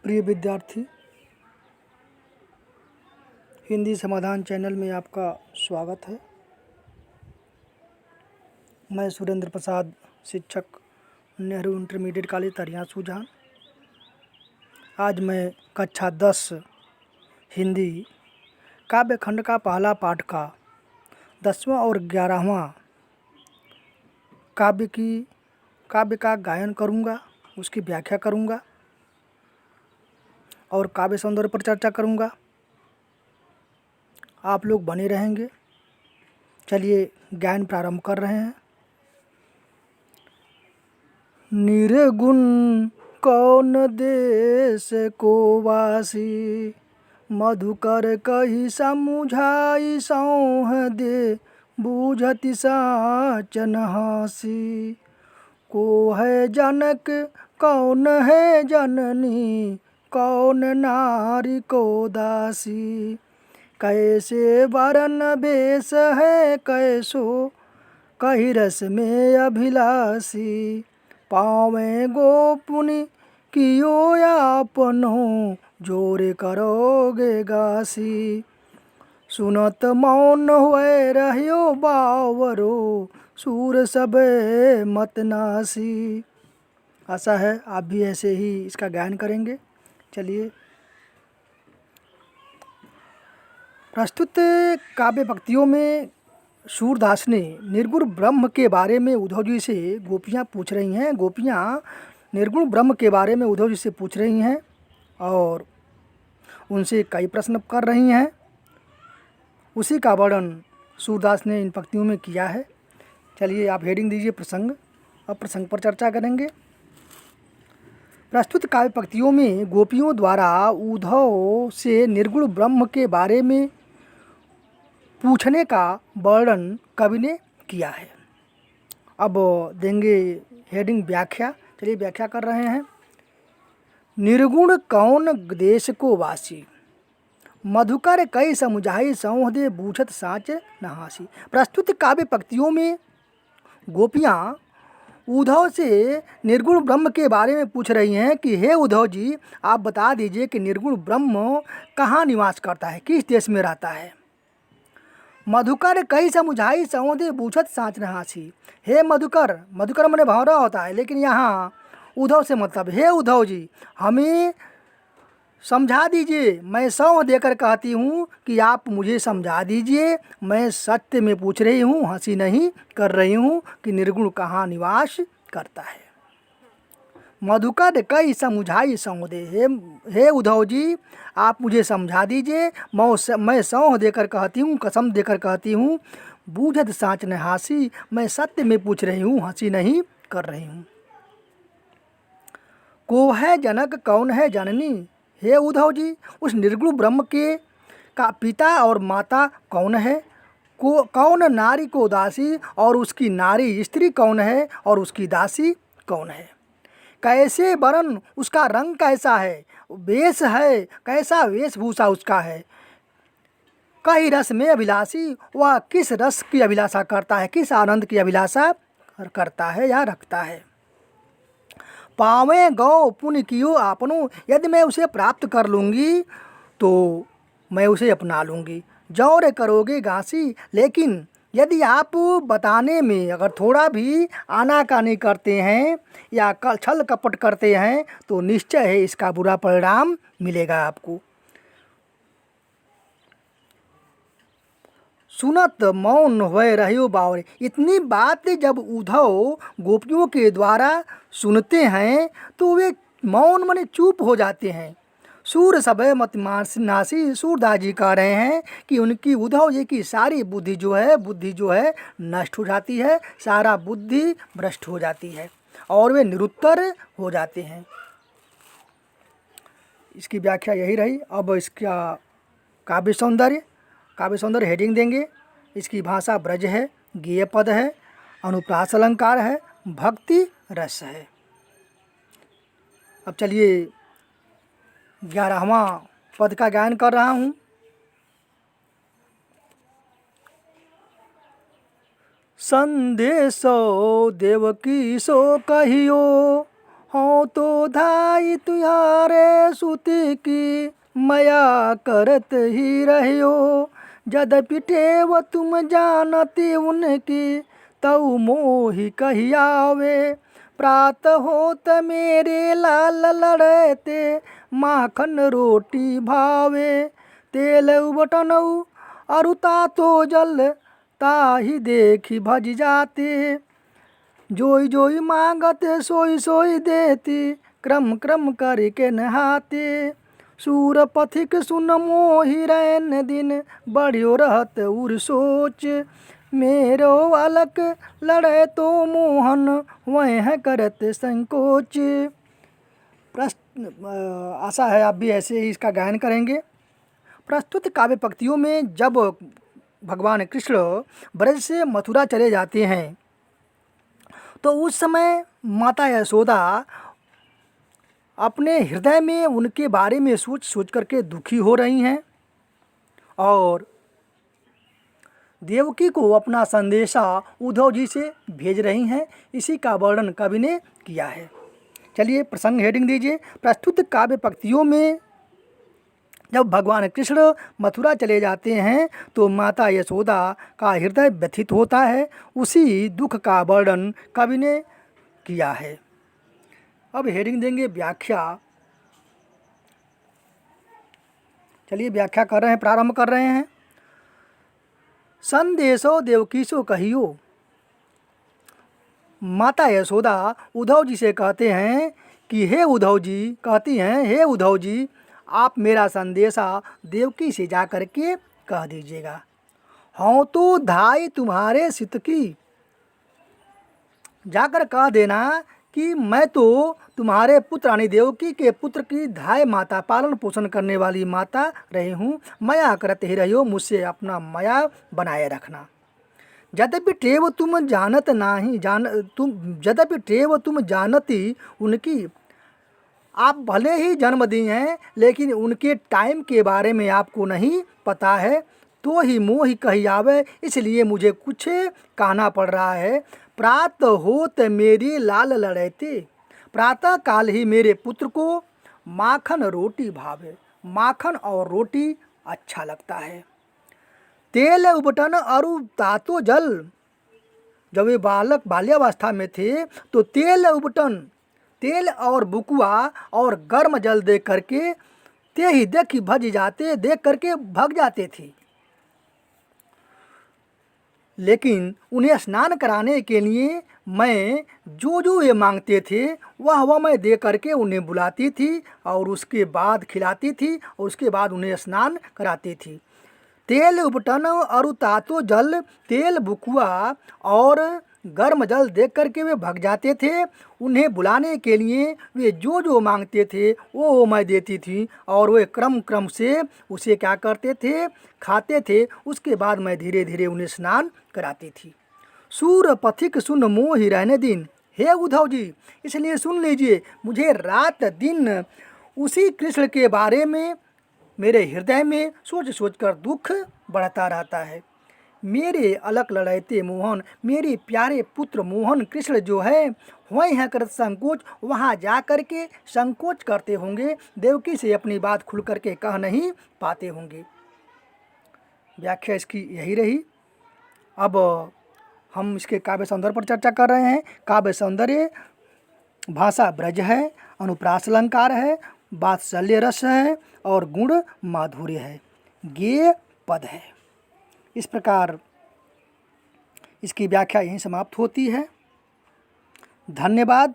प्रिय विद्यार्थी, हिंदी समाधान चैनल में आपका स्वागत है। मैं सुरेंद्र प्रसाद, शिक्षक, नेहरू इंटरमीडिएट कॉलेज तरियां सुजान। आज मैं कक्षा 10 हिंदी काव्य खंड का पहला पाठ का 10वां और 11वां काव्य का गायन करूंगा, उसकी व्याख्या करूंगा और काव्य सौंदर्य पर चर्चा करूंगा। आप लोग बने रहेंगे। चलिए गायन प्रारंभ कर रहे हैं। निर्गुण कौन देश को वासी, मधुकर कही समुझाई सौह दे, बूझति साचन हासी। को है जनक कौन है जननी, कौन नारी को दासी। कैसे वरन वेश है कैसो, कही रस में अभिलाषी। पावे गोपुनि कियो आपनो, जोरे करोगे गासी। सुनत मौन हुए रहियो बावरो, सूर सबे मत नासी। आशा है आप भी ऐसे ही इसका गायन करेंगे। चलिए, प्रस्तुत काव्य पंक्तियों में सूरदास ने निर्गुण ब्रह्म के बारे में उद्धव जी से गोपियाँ पूछ रही हैं। गोपियाँ निर्गुण ब्रह्म के बारे में उद्धव जी से पूछ रही हैं और उनसे कई प्रश्न कर रही हैं। उसी का वर्णन सूरदास ने इन पंक्तियों में किया है। चलिए आप हेडिंग दीजिए प्रसंग। अब प्रसंग पर चर्चा करेंगे। प्रस्तुत काव्य पंक्तियों में गोपियों द्वारा उद्धव से निर्गुण ब्रह्म के बारे में पूछने का वर्णन कवि ने किया है। अब देंगे हेडिंग व्याख्या। चलिए व्याख्या कर रहे हैं। निर्गुण कौन देश को वासी, मधुकर कई समुझाई सौह दे, बूझत साच नहासी। प्रस्तुत काव्य पंक्तियों में गोपियाँ उद्धव से निर्गुण ब्रह्म के बारे में पूछ रही हैं कि हे उद्धव जी, आप बता दीजिए कि निर्गुण ब्रह्म कहाँ निवास करता है, किस देश में रहता है। मधुकर कई समुझाई सौह दे, बूझत साच नहासी। हे मधुकर, मधुकर मैंने भंवरा होता है, लेकिन यहाँ उद्धव से मतलब हे उद्धव जी, हमें समझा दीजिए। मैं सौंह देकर कहती हूँ कि आप मुझे समझा दीजिए। मैं सत्य में पूछ रही हूँ, हंसी नहीं कर रही हूँ कि निर्गुण कहाँ निवास करता है। मधुकर कई समुझाई सौह दे, हे उद्धव जी, आप मुझे समझा दीजिए। मैं सौंह देकर कहती हूँ, कसम देकर कहती हूँ। बूझत साच न हासी, मैं सत्य में पूछ रही हूँ, हंसी नहीं कर रही हूँ। को है जनक कौन है जननी, हे उद्धव जी, उस निर्गुण ब्रह्म के का पिता और माता कौन है। कौन नारी को दासी, और उसकी नारी स्त्री कौन है और उसकी दासी कौन है। कैसे वरन उसका रंग कैसा है, वेश है कैसा, वेशभूषा उसका है। कई रस में अभिलाषी, वह किस रस की अभिलाषा करता है, किस आनंद की अभिलाषा करता है या रखता है। पावे गौ पुण्य कियो आपनो, यदि मैं उसे प्राप्त कर लूँगी तो मैं उसे अपना लूँगी। जौरे करोगे गासी, लेकिन यदि आप बताने में अगर थोड़ा भी आनाकानी करते हैं या छल कपट करते हैं तो निश्चय है इसका बुरा परिणाम मिलेगा आपको। सुनत मौन हुए रहियो बावरे, इतनी बात जब उद्धव गोपियों के द्वारा सुनते हैं तो वे मौन मने चुप हो जाते हैं। सूर सब मत नासी, सूरदास जी कह रहे हैं कि उनकी उद्धव जी की सारी बुद्धि जो है नष्ट हो जाती है, सारा बुद्धि भ्रष्ट हो जाती है और वे निरुत्तर हो जाते हैं। इसकी व्याख्या यही रही। अब इसका काव्य सौंदर्य हेडिंग देंगे। इसकी भाषा ब्रज है, गेय पद है, अनुप्रास अलंकार है, भक्ति रस है। अब चलिए 11वां पद का गायन कर रहा हूँ। संदेशो देवकी सो कहियो, हो तो धाई तुहारे सुति की मया करत ही रहियो। यद्यपि टेव तुम जानती उनकी तऊ मोहि कहियावे। प्रात होत मेरे लाल लड़ते माखन रोटी भावे। तेल बटनऊ अरुता तो जल ताही देखी भज जाते। जोई जोई मांगत सोई सोई देती क्रम क्रम करके नहाते। सूर पथिक सुन मोहि रैन दिन बढ़ियो रहत उर सोच। मेरो अलक लड़े तो मोहन वह करत संकोच। आशा है आप भी ऐसे ही इसका गायन करेंगे। प्रस्तुत काव्य पंक्तियों में जब भगवान कृष्ण ब्रज से मथुरा चले जाते हैं तो उस समय माता यशोदा अपने हृदय में उनके बारे में सोच सोच करके दुखी हो रही हैं और देवकी को अपना संदेशा उद्धव जी से भेज रही हैं। इसी का वर्णन कवि ने किया है। चलिए प्रसंग हेडिंग दीजिए। प्रस्तुत काव्य पंक्तियों में जब भगवान कृष्ण मथुरा चले जाते हैं तो माता यशोदा का हृदय व्यथित होता है। उसी दुख का वर्णन कवि ने किया है। अब हेडिंग देंगे व्याख्या। चलिए व्याख्या कर रहे हैं, प्रारंभ कर रहे हैं। संदेशो देवकीसो कहियो। माता यशोदा उद्धव जी से कहते हैं कि हे उद्धव जी, कहती हैं हे उद्धव जी, आप मेरा संदेशा देवकी से जा कर के कह दीजिएगा। हाँ तो धाई तुम्हारे सित की, जाकर कह देना कि मैं तो तुम्हारे पुत्र रानी देवकी के पुत्र की धाय माता, पालन पोषण करने वाली माता रही हूँ। मया करते ही रहियो, मुझसे अपना मया बनाए रखना। यद्यपि टेव तुम जानत नहीं यद्यपि टेव तुम जानती उनकी, आप भले ही जन्म दी हैं लेकिन उनके टाइम के बारे में आपको नहीं पता है। तो ही मोहि कही आवे, इसलिए मुझे कुछ कहना पड़ रहा है। प्रात होत मेरी लाल लड़ैते, प्रातः काल ही मेरे पुत्र को माखन रोटी भावे, माखन और रोटी अच्छा लगता है। तेल उबटन अरु तातो जल, जब वे बाल्यावस्था में थे तो तेल उबटन, तेल और बुकुआ और गर्म जल देख करके ते ही देख करके भग जाते थे। लेकिन उन्हें स्नान कराने के लिए मैं जो ये मांगते थे वह मैं दे करके उन्हें बुलाती थी और उसके बाद खिलाती थी और उसके बाद उन्हें स्नान कराती थी। तेल उपटन और तातो जल, तेल बुकुआ और गर्म जल देख करके वे भग जाते थे। उन्हें बुलाने के लिए वे जो मांगते थे वो मैं देती थी और वे क्रम से उसे क्या करते थे, खाते थे। उसके बाद मैं धीरे धीरे उन्हें स्नान कराती थी। सूर पथिक सुन मोहि रहने दिन, हे उद्धव जी, इसलिए सुन लीजिए, मुझे रात दिन उसी कृष्ण के बारे में मेरे हृदय में सोच सोच कर दुख बढ़ता रहता है। मेरे अलक लड़ैते मोहन, मेरे प्यारे पुत्र मोहन कृष्ण जो है वहीं है कर संकोच, वहाँ जा कर के संकोच करते होंगे, देवकी से अपनी बात खुल कर के कह नहीं पाते होंगे। व्याख्या इसकी यही रही। अब हम इसके काव्य सौंदर्य पर चर्चा कर रहे हैं। काव्य सौंदर्य, भाषा ब्रज है, अनुप्रास अलंकार है, वात्सल्य रस है और गुण माधुर्य है, गेय पद है। इस प्रकार इसकी व्याख्या यहीं समाप्त होती है। धन्यवाद।